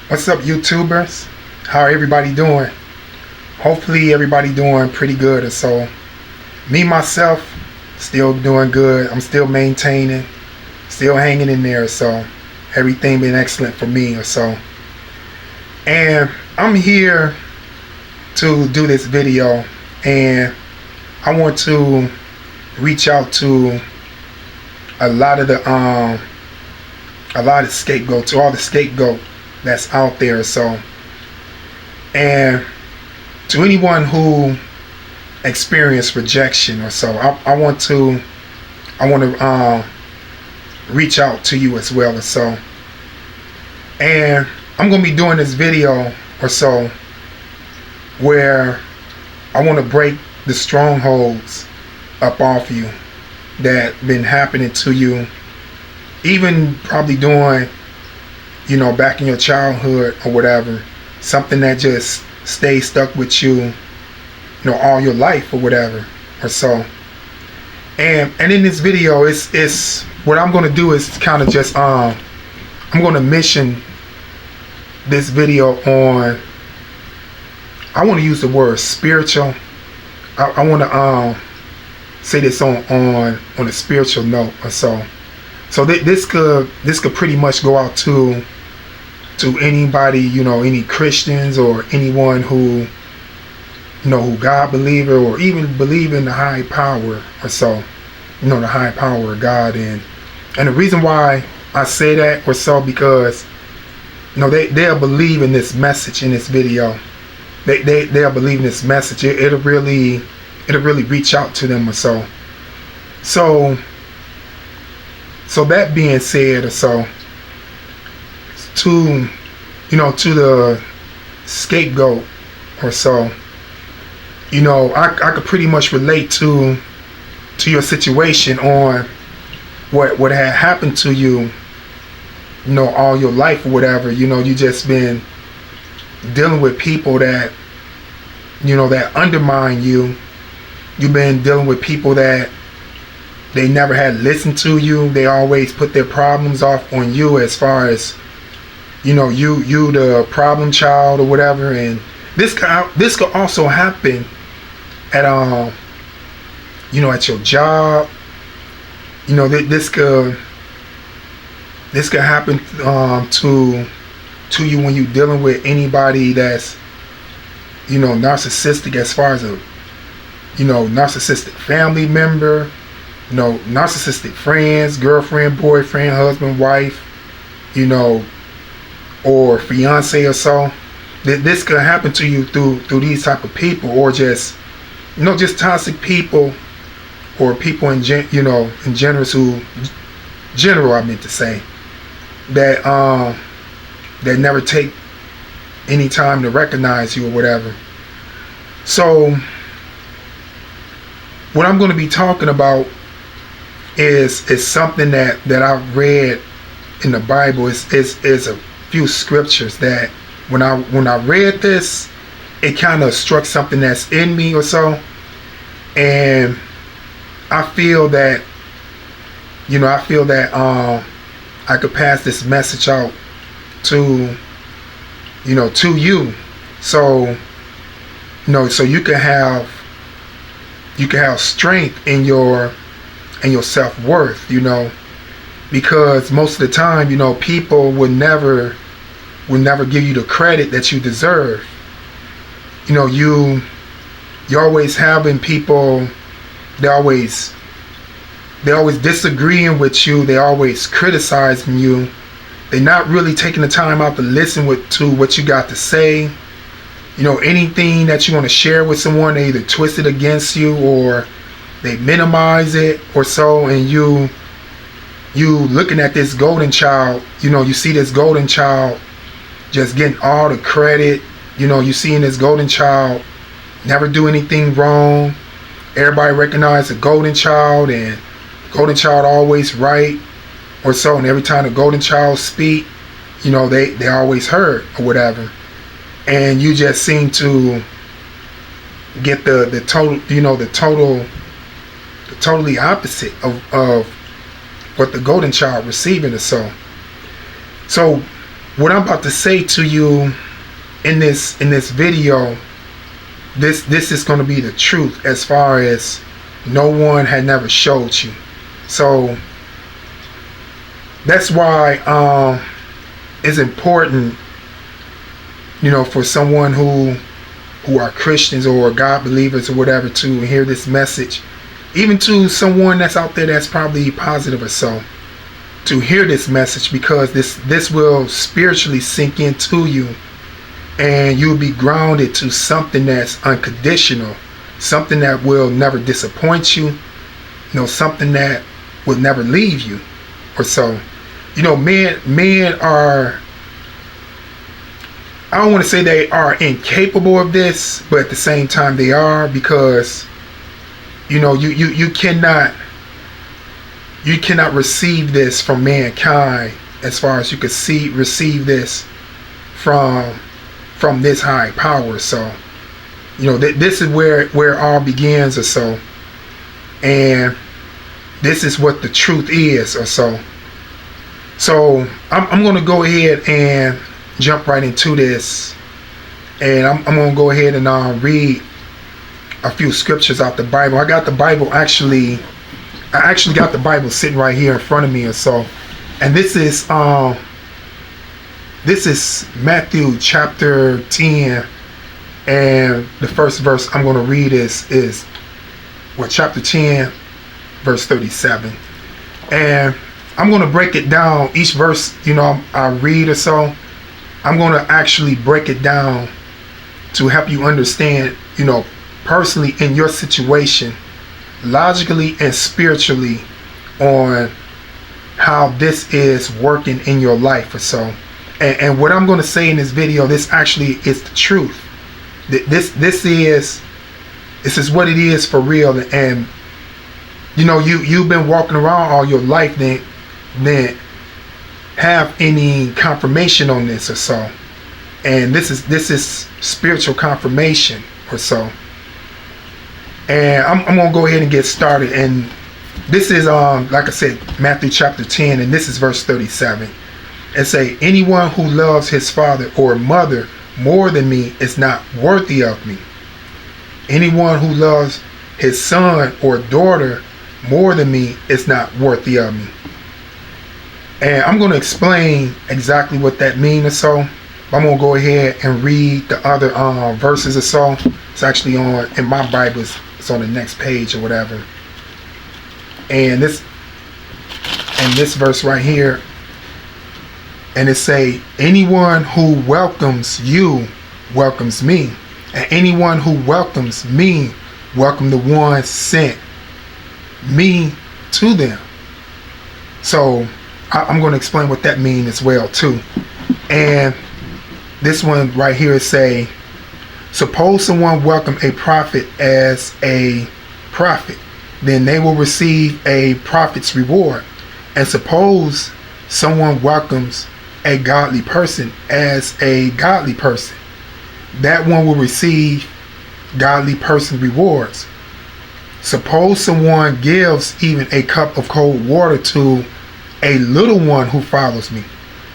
What's up, YouTubers? How are everybody doing? Hopefully everybody doing pretty good or so. Me, myself, still doing good. I'm still maintaining, still hanging in there, so everything been excellent for me or so. And I'm here to do this video, and I want to reach out to a lot of scapegoats, to all the scapegoat that's out there. So, and to anyone who experienced rejection or so, I want to reach out to you as well or so. And I'm gonna be doing this video or so where I want to break the strongholds up off you that been happening to you, even probably doing, back in your childhood or whatever, something that just stays stuck with you, all your life or whatever or so. And in this video, it's what I'm going to do is kind of just I'm going to mission this video on, I want to use the word spiritual. I want to say this on a spiritual note or so. So this could pretty much go out to anybody, any Christians or anyone who who God believer or even believe in the high power or so, the high power of God. And the reason why I say that or so, because they'll believe in this message in this video. They'll believe in this message. It'll really reach out to them or so. So that being said or so, to the scapegoat or so, I could pretty much relate to your situation on what had happened to you, all your life or whatever. You just been dealing with people that that undermine you. You've been dealing with people that they never had listened to you. They always put their problems off on you, as far as you the problem child or whatever. And this could also happen at at your job. This could happen to you when you're dealing with anybody that's narcissistic, as far as a narcissistic family member, narcissistic friends, girlfriend, boyfriend, husband, wife, or fiance or so. This could happen to you through these type of people, or just just toxic people, or people in general I meant to say, that that never take any time to recognize you or whatever. So what I'm going to be talking about is something that I've read in the Bible. Is a few scriptures that when I read this, it kind of struck something that's in me or so. And I feel that I could pass this message out to to you, so so you can have strength in your self-worth, because most of the time, people would never give you the credit that you deserve. You're always having people, they're always disagreeing with you, they always criticizing you. They're not really taking the time out to listen to what you got to say. Anything that you want to share with someone, they either twist it against you or they minimize it or so. And you looking at this golden child, you see this golden child just getting all the credit. You seeing this golden child never do anything wrong. Everybody recognize the golden child, and golden child always right or so. And every time the golden child speak, they always heard or whatever. And you just seem to get the totally opposite of what the golden child receiving or so. So what I'm about to say to you in this video, this is going to be the truth, as far as no one had never showed you. So that's why it's important, you know, for someone who are Christians or God believers or whatever, to hear this message. Even to someone that's out there that's probably positive or so, to hear this message, because this will spiritually sink into you, and you'll be grounded to something that's unconditional, something that will never disappoint you, you know, something that will never leave you or so. You know, men are, I don't want to say they are incapable of this, but at the same time they are, because, you know, you cannot receive this from mankind, as far as you could receive this from this high power. So, you know, this is where all begins or so, and this is what the truth is or so. So I'm going to go ahead and jump right into this, and I'm going to go ahead and read a few scriptures out the Bible. I got the Bible I actually got the Bible sitting right here in front of me or so, and this is Matthew chapter 10, and the first verse I'm going to read is chapter 10 verse 37, and I'm going to break it down. Each verse, you know, I read or so, I'm going to actually break it down to help you understand, you know, personally in your situation, logically and spiritually, on how this is working in your life or so. And what I'm going to say in this video, this actually is the truth. This is what it is for real. And you know, you've been walking around all your life, then have any confirmation on this or so, and this is spiritual confirmation or so. And I'm gonna go ahead and get started. And this is like I said, Matthew chapter 10, and this is verse 37. It say, anyone who loves his father or mother more than me is not worthy of me. Anyone who loves his son or daughter more than me is not worthy of me. And I'm going to explain exactly what that means or so. I'm going to go ahead and read the other verses or so. It's actually in my Bible, it's on the next page or whatever. And this verse right here, and it say, anyone who welcomes you welcomes me, and anyone who welcomes me welcome the one sent me to them. So I'm going to explain what that means as well too. And this one right here is say, suppose someone welcome a prophet as a prophet, then they will receive a prophet's reward. And suppose someone welcomes a godly person as a godly person, that one will receive godly person rewards. Suppose someone gives even a cup of cold water to a little one who follows me.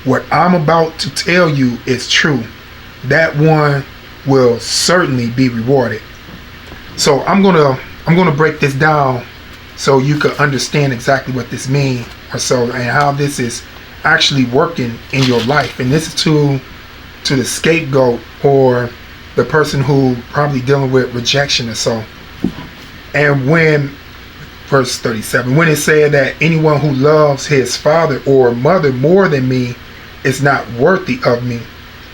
What I'm about to tell you is true. That one will certainly be rewarded. So I'm gonna break this down so you can understand exactly what this means or so, and how this is actually working in your life. And this is to the scapegoat, or the person who probably dealing with rejection or so. And when verse 37, when it said that anyone who loves his father or mother more than me is not worthy of me.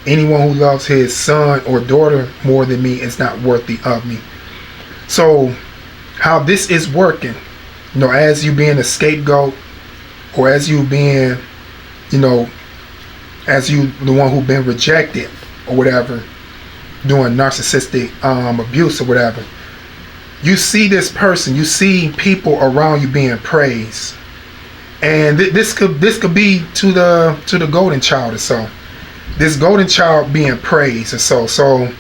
Anyone who loves his son or daughter more than me is not worthy of me. So how this is working, you know, as you being a scapegoat, or as you being, you know, as you the one who been rejected or whatever, doing narcissistic abuse or whatever, you see this person, you see people around you being praised, and this could be to the golden child or so. This golden child being praised or so. So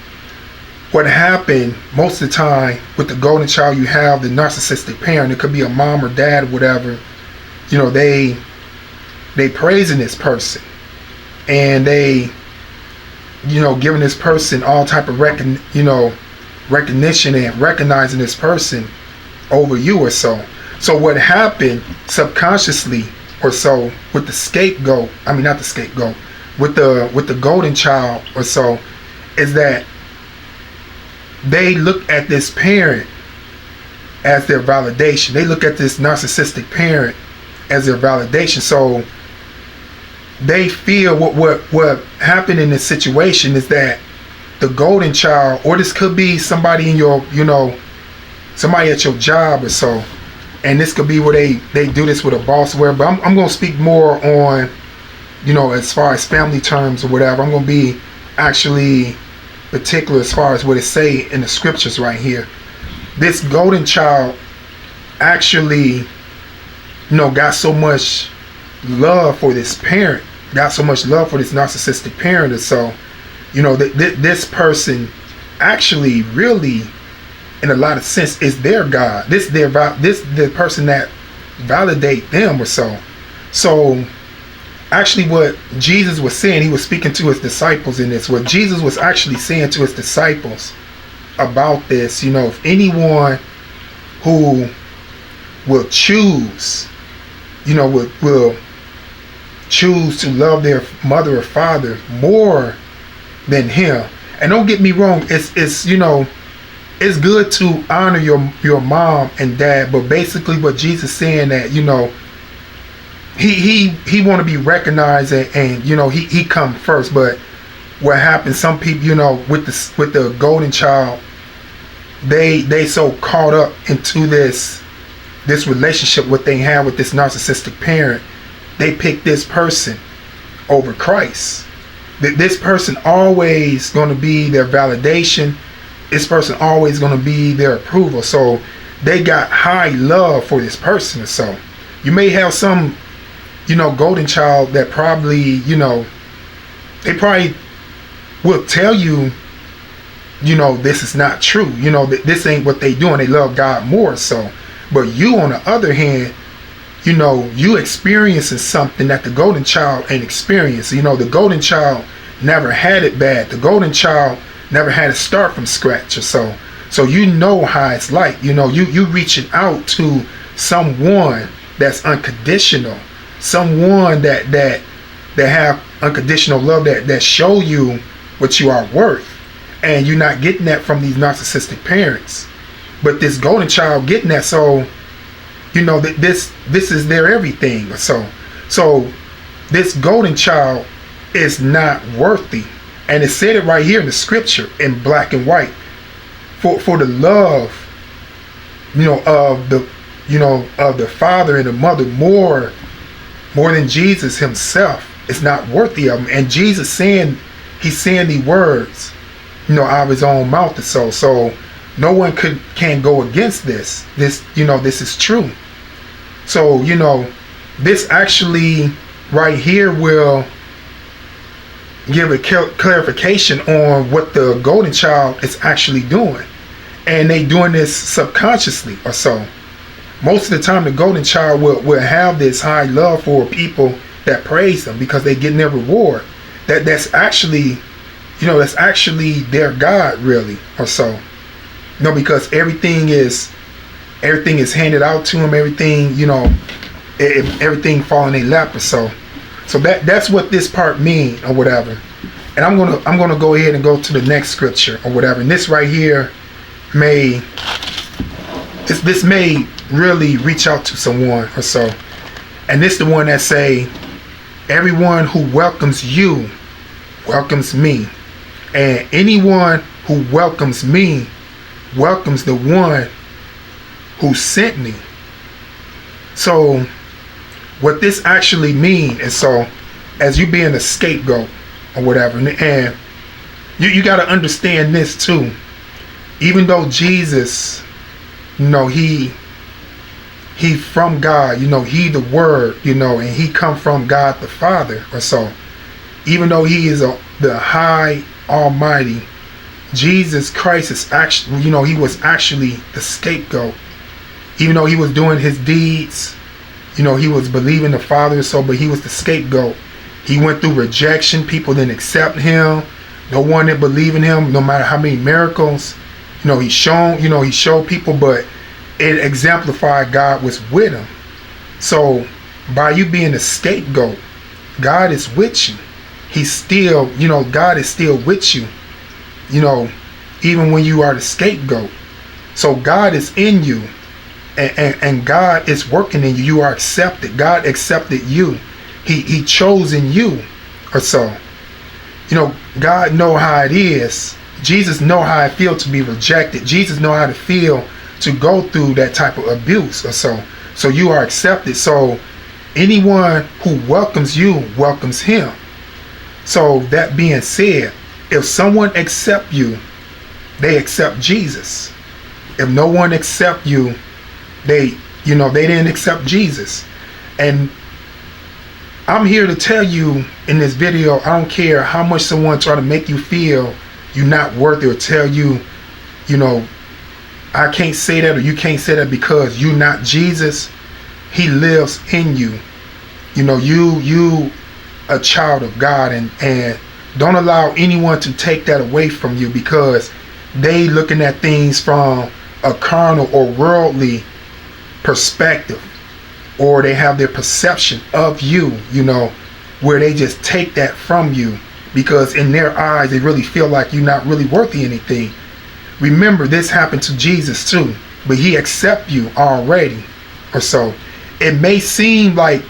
what happened most of the time with the golden child, you have the narcissistic parent. It could be a mom or dad or whatever. You know, they praising this person, and they, giving this person all type of recognition and recognizing this person over you or so. So what happened subconsciously or so with the scapegoat, I mean not the scapegoat, with the golden child or so, is that they look at this parent as their validation. They look at this narcissistic parent as their validation. So they feel what happened in this situation is that the golden child, or this could be somebody in your, somebody at your job or so, and this could be where they do this with a boss or whatever. But I'm going to speak more on, as far as family terms or whatever. I'm going to be actually particular as far as what it say in the scriptures right here. This golden child actually, got so much love for this parent, got so much love for this narcissistic parent, and so, this person actually really, in a lot of sense, is their God. This the person that validate them or so. So actually what Jesus was saying, he was speaking to his disciples in this. What Jesus was actually saying to his disciples about this, if anyone who will choose, will choose to love their mother or father more than him. And don't get me wrong, it's it's good to honor your mom and dad, but basically what Jesus saying that, he want to be recognized and he come first. But what happens, some people, with the golden child, they so caught up into this relationship what they have with this narcissistic parent, they pick this person over Christ. This person always going to be their validation. This person always going to be their approval. So they got high love for this person. So you may have some, golden child that probably, they probably will tell you, this is not true. This ain't what they doing. They love God more so. But you, on the other hand, you experiencing something that the golden child ain't experiencing. The golden child never had it bad. The golden child never had to start from scratch or so. So how it's like. You reaching out to someone that's unconditional, someone that have unconditional love, that show you what you are worth, and you're not getting that from these narcissistic parents. But this golden child getting that, so that this is their everything. So this golden child is not worthy, and it said it right here in the scripture in black and white. For the love, of the father and the mother more than Jesus himself is not worthy of him. And Jesus he's saying the words, out of his own mouth or so. So no one can go against this. This is true. So this actually right here will give a clarification on what the golden child is actually doing, and they doing this subconsciously or so. Most of the time the golden child will have this high love for people that praise them because they getting their reward. That's actually their God, really, or so. Because everything is handed out to them, everything everything fall in their lap or so. So that's what this part mean or whatever. And I'm gonna go ahead and go to the next scripture or whatever. And this right here may really reach out to someone or so. And this the one that say, everyone who welcomes you welcomes me, and anyone who welcomes me welcomes the one who sent me. So what this actually means is, so as you being a scapegoat or whatever, and you got to understand this too. Even though Jesus, he from God, he the Word, and he come from God the Father or so. Even though he is the high Almighty, Jesus Christ is actually, he was actually the scapegoat. Even though he was doing his deeds, he was believing the Father, so, but he was the scapegoat. He went through rejection. People didn't accept him. No one didn't believe in him, no matter how many miracles. He showed people, but it exemplified God was with him. So by you being a scapegoat, God is with you. He's still, God is still with you, even when you are the scapegoat. So God is in you, and God is working in you. You are accepted. God accepted you. He chosen you, or so. God know how it is. Jesus know how it feels to be rejected. Jesus know how to feel to go through that type of abuse, or so. So you are accepted. So anyone who welcomes you welcomes him. So that being said, if someone accept you, they accept Jesus. If no one accept you, they didn't accept Jesus. And I'm here to tell you in this video, I don't care how much someone try to make you feel you're not worthy, or tell you, I can't say that, or you can't say that because you're not Jesus. He lives in you. You a child of God, and don't allow anyone to take that away from you, because they looking at things from a carnal or worldly perspective, or they have their perception of you, where they just take that from you, because in their eyes they really feel like you're not really worthy anything. Remember, this happened to Jesus too, but he accept you already, or so. It may seem like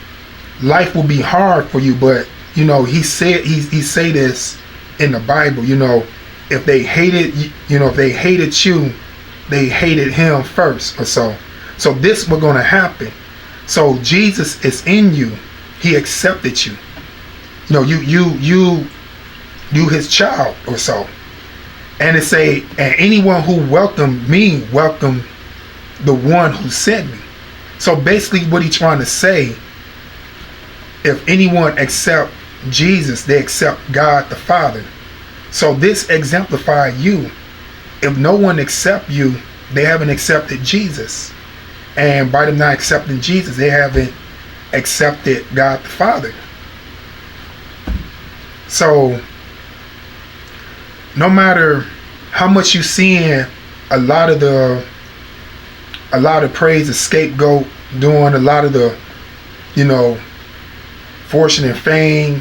life will be hard for you, but he said, he say this in the Bible, if they hated you, they hated him first, or so. So this was going to happen. So Jesus is in you. He accepted you. You his child, or so. And it say, and anyone who welcomed me welcomed the one who sent me. So basically what he's trying to say, if anyone accept Jesus, they accept God the Father. So this exemplifies you. If no one accept you, they haven't accepted Jesus. And by them not accepting Jesus, they haven't accepted God the Father. So no matter how much you seeing a lot of praise the scapegoat doing, a lot of the fortune and fame,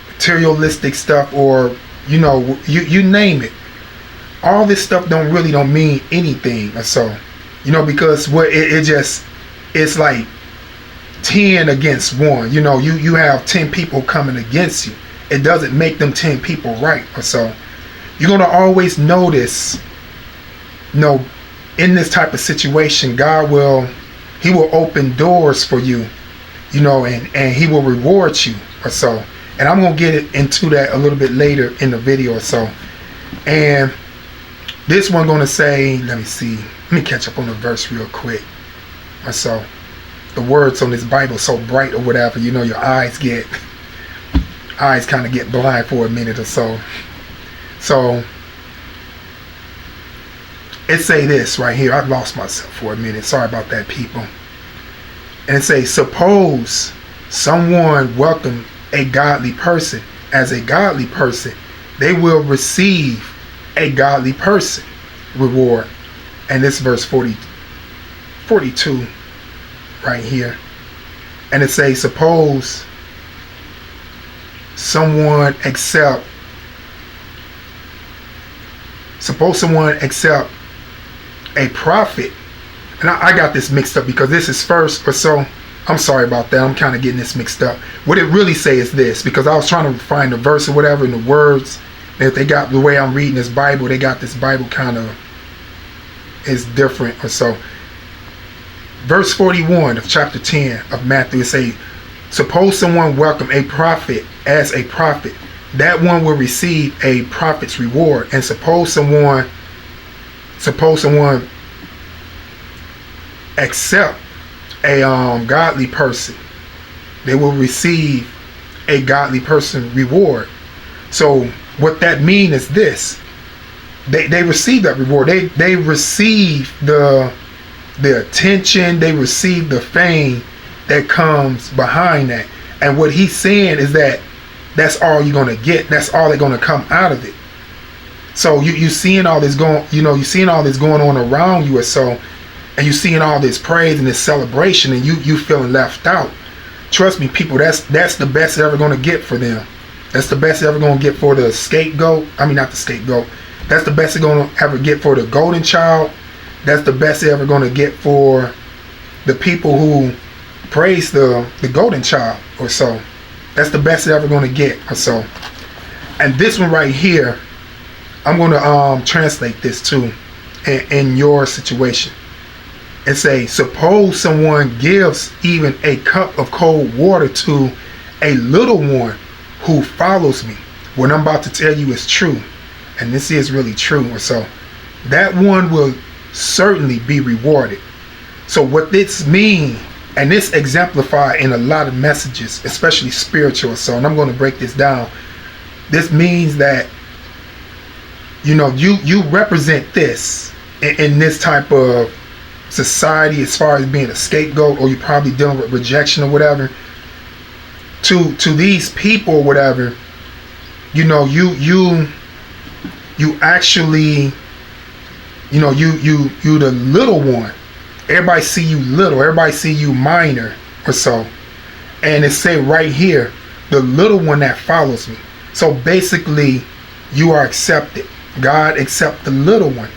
materialistic stuff, or you name it, all this stuff don't mean anything, or so. Because what it's like 10 against 1. You have 10 people coming against you. It doesn't make them 10 people right, or so. You're gonna always notice, in this type of situation, God will open doors for you, and he will reward you, or so. And I'm gonna get into that a little bit later in the video, or so. And this one gonna say, let me catch up on the verse real quick, or so. The words on this Bible so bright or whatever, your eyes kind of get blind for a minute or so. So it say this right here. I've lost myself for a minute. Sorry about that, people. And it say, suppose someone welcome a godly person as a godly person, they will receive a godly person reward. And this verse 42 right here. And it say, suppose someone accept a prophet. And I got this mixed up because this is first, or so. I'm sorry about that. I'm kind of getting this mixed up. What it really say is this, because I was trying to find the verse or whatever in the words. And if they got the way I'm reading this Bible, they got this Bible kind of is different, or so. Verse 41 of chapter 10 of Matthew, it say, suppose someone welcome a prophet as a prophet, that one will receive a prophet's reward. And suppose someone accept a godly person, they will receive a godly person reward. So what that means is this: they receive that reward. They receive the attention, they receive the fame that comes behind that. And what he's saying is that that's all you're gonna get. That's all that's gonna come out of it. So you seeing all this going, you seeing all this going on around you, or so, and you seeing all this praise and this celebration, and you feeling left out. Trust me, people, that's the best they're ever gonna get for them. That's the best they're ever gonna get for the scapegoat. I mean, not the scapegoat. That's the best they're gonna ever get for the golden child. That's the best they're ever gonna get for the people who praise the golden child, or so. That's the best they're ever gonna get, or so. And this one right here, I'm gonna translate this too in your situation. And say, suppose someone gives even a cup of cold water to a little one who follows me. What I'm about to tell you is true, and this is really true, or so. That one will certainly be rewarded. So what this means, and this exemplified in a lot of messages, especially spiritual, so, and I'm going to break this down. This means that you represent this in this type of society, as far as being a scapegoat, or you're probably dealing with rejection or whatever. To these people or whatever, you actually, you the little one. Everybody see you little. Everybody see you minor, or so. And it say right here, the little one that follows me. So basically, you are accepted. God accept the little one.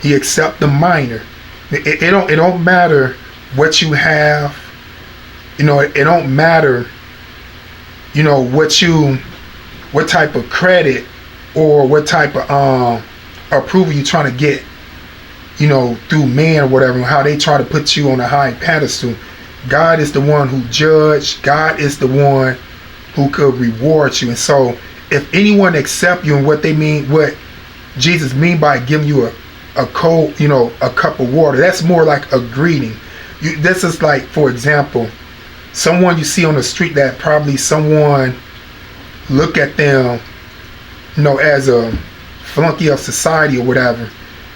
He accept the minor. It don't matter what you have. It don't matter, what type of credit or what type of approval you're trying to get, through man or whatever, how they try to put you on a high pedestal. God is the one who judged. God is the one who could reward you. And so if anyone accept you, and what Jesus mean by giving you a cold, a cup of water, that's more like a greeting. This is like, for example, someone you see on the street that probably someone look at them, as a flunky of society or whatever.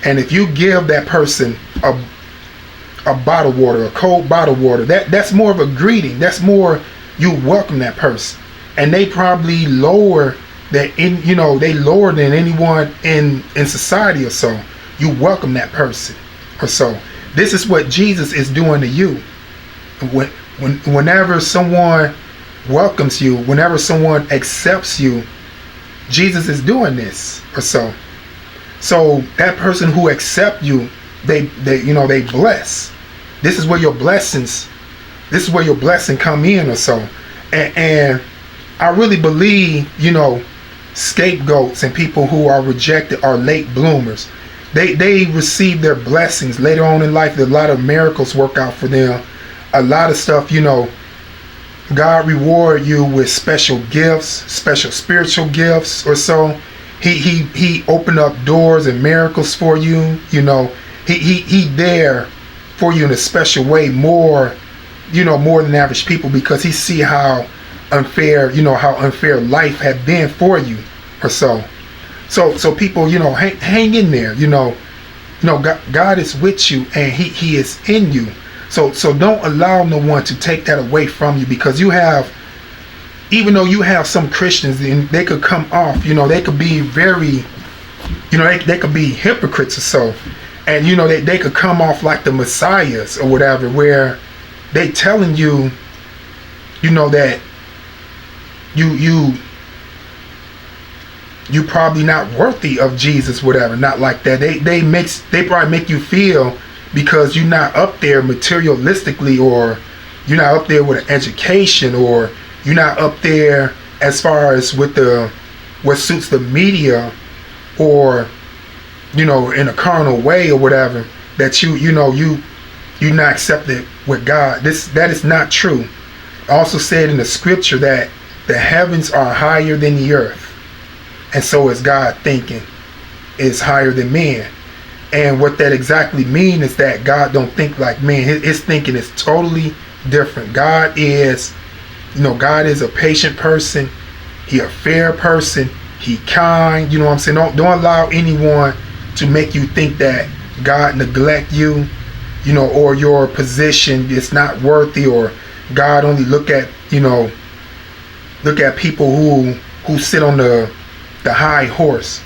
And if you give that person a bottle of water, a cold bottle of water, that's more of a greeting. That's more, you welcome that person. And they probably lower than they lower than anyone in society or so. You welcome that person or so. This is what Jesus is doing to you. Whenever someone welcomes you, whenever someone accepts you, Jesus is doing this or so. So that person who accept you, they bless. This is where your blessings, come in or so. And I really believe, scapegoats and people who are rejected are late bloomers. They receive their blessings later on in life. A lot of miracles work out for them. A lot of stuff, God reward you with special gifts, special spiritual gifts or so. He opened up doors and miracles for you. He there for you in a special way, more than average people, because he see how unfair, how unfair life had been for you or so. So people, hang in there. God is with you, and he is in you. So don't allow no one to take that away from you, because even though you have some Christians, and they could come off, they could be very, they could be hypocrites or so. And, they could come off like the messiahs or whatever, where they telling you, that you probably not worthy of Jesus, whatever, not like that. They probably make you feel, because you're not up there materialistically, or you're not up there with an education, or you're not up there as far as with what suits the media, or in a carnal way or whatever, that you're not accepted with God. That is not true. Also said in the scripture that the heavens are higher than the earth, and so is God thinking is higher than man. And what that exactly means is that God don't think like man. His thinking is totally different. God is a patient person. He a fair person. He kind. You know what I'm saying? Don't allow anyone to make you think that God neglect you, or your position is not worthy, or God only look at, look at people who sit on the high horse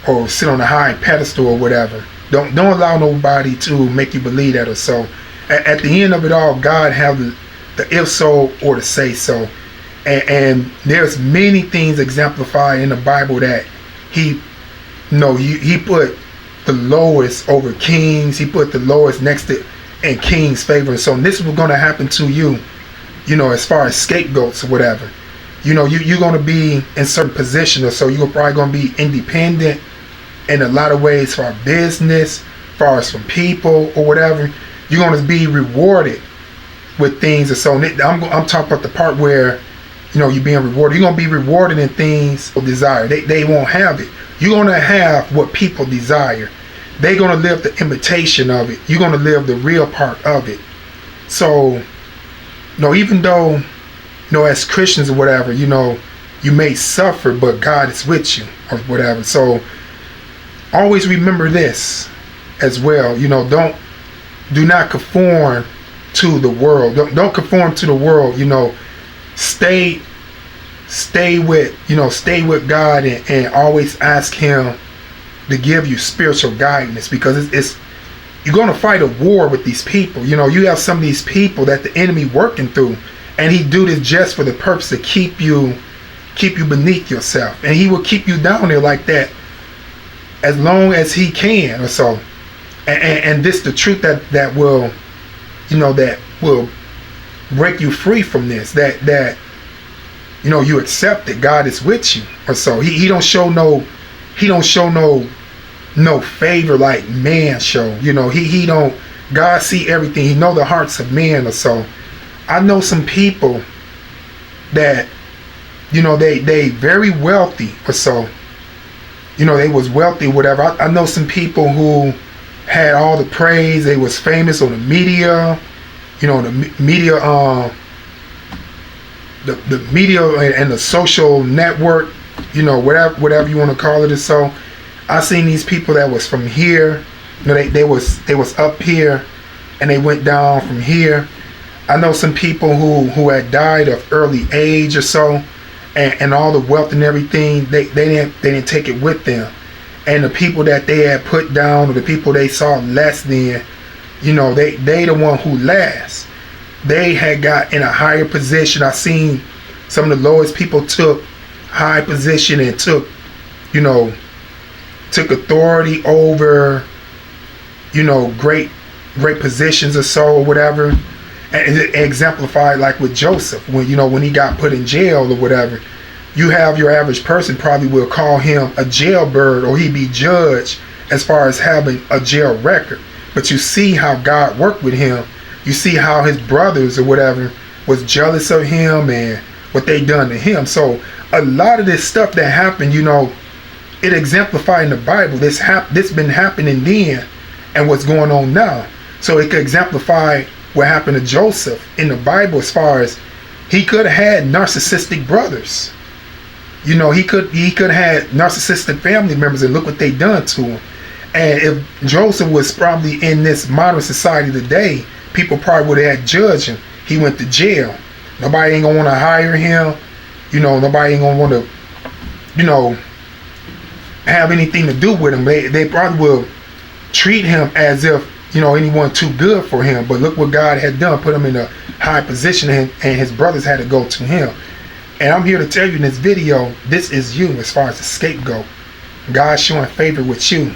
or sit on the high pedestal or whatever. Don't allow nobody to make you believe that or so. At the end of it all, God have the if so or the say so. And there's many things exemplified in the Bible that he put the lowest over kings. He put the lowest next to in king's favor. So this is what's going to happen to you, as far as scapegoats or whatever. You're going to be in certain positions, or so you're probably going to be independent in a lot of ways for our business, as far as from people or whatever. You're going to be rewarded with things. And so I'm talking about the part where, you're being rewarded. You're going to be rewarded in things of desire. They won't have it. You're going to have what people desire. They're going to live the imitation of it. You're going to live the real part of it. So, even though, as Christians or whatever, you may suffer, but God is with you or whatever. So, always remember this as well. Do not conform to the world. Don't conform to the world. Stay with God and always ask Him to give you spiritual guidance, because you're going to fight a war with these people. You have some of these people that the enemy working through, and he do this just for the purpose to keep you beneath yourself, and he will keep you down there like that as long as he can or so. And this the truth that will break you free from this, that you accept that God is with you or so. He don't show no favor like man show. He don't. God see everything. He know the hearts of men or so. I know some people that they very wealthy or so. They was wealthy, whatever. I know some people who had all the praise. They was famous on the media. The media and the social network, whatever you want to call it. So I seen these people that was from here, they was up here and they went down from here. I know some people who had died of early age or so, and all the wealth and everything, they didn't take it with them. And the people that they had put down, or the people they saw less than, they the one who last. They had got in a higher position. I seen some of the lowest people took high position and took authority over, great positions or so or whatever. And it exemplified like with Joseph, when he got put in jail or whatever. You have your average person probably will call him a jailbird, or he'd be judged as far as having a jail record. But you see how God worked with him. You see how his brothers or whatever was jealous of him and what they done to him. So a lot of this stuff that happened, it exemplified in the Bible. This been happening then and what's going on now. So it could exemplify what happened to Joseph in the Bible, as far as he could have had narcissistic brothers. He could have had narcissistic family members, and look what they done to him. And if Joseph was probably in this modern society today, people probably would have judged him. He went to jail. Nobody ain't gonna want to hire him. Nobody ain't gonna want to, have anything to do with him. They probably will treat him as if, anyone too good for him. But look what God had done, put him in a high position, and his brothers had to go to him. And I'm here to tell you in this video, this is you as far as the scapegoat. God's showing favor with you.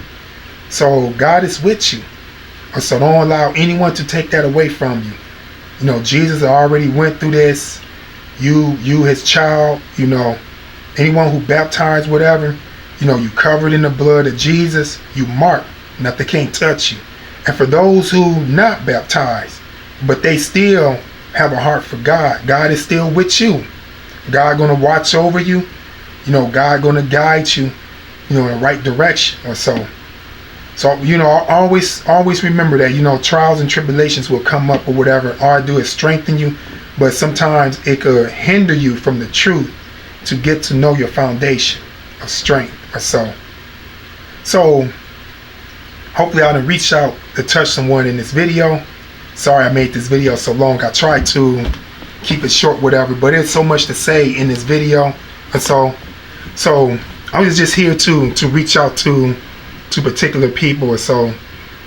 So God is with you. So don't allow anyone to take that away from you. Jesus already went through this. You his child, anyone who baptized, whatever, you covered in the blood of Jesus, you marked, nothing can't touch you. And for those who not baptized, but they still have a heart for God, God is still with you. God gonna watch over you. God gonna guide you, in the right direction or so. So, always remember that, trials and tribulations will come up or whatever. All I do is strengthen you, but sometimes it could hinder you from the truth to get to know your foundation of strength or so. So, hopefully I done reach out to touch someone in this video. Sorry I made this video so long. I tried to keep it short, whatever. But there's so much to say in this video, and so I was just here to reach out to particular people, or so,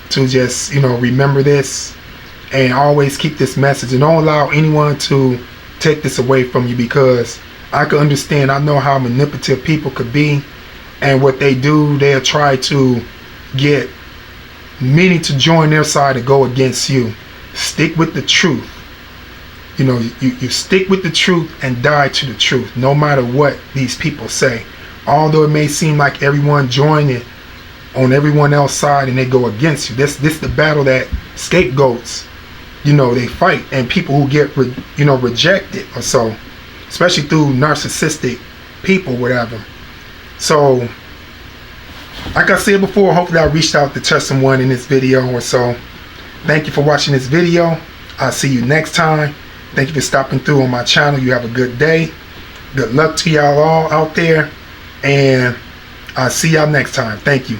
to just, you know, remember this and always keep this message, and don't allow anyone to take this away from you, because I can understand, I know how manipulative people could be, and what they do, they'll try to get many to join their side to go against you. Stick with the truth. You know, you stick with the truth and die to the truth, no matter what these people say. Although it may seem like everyone joining on everyone else's side and they go against you. This the battle that scapegoats, you know, they fight, and people who get rejected or so, especially through narcissistic people, whatever. So like I said before, hopefully I reached out to touch someone in this video or so. Thank you for watching this video. I'll see you next time. Thank you for stopping through on my channel. You have a good day. Good luck to y'all all out there, and I'll see y'all next time. Thank you.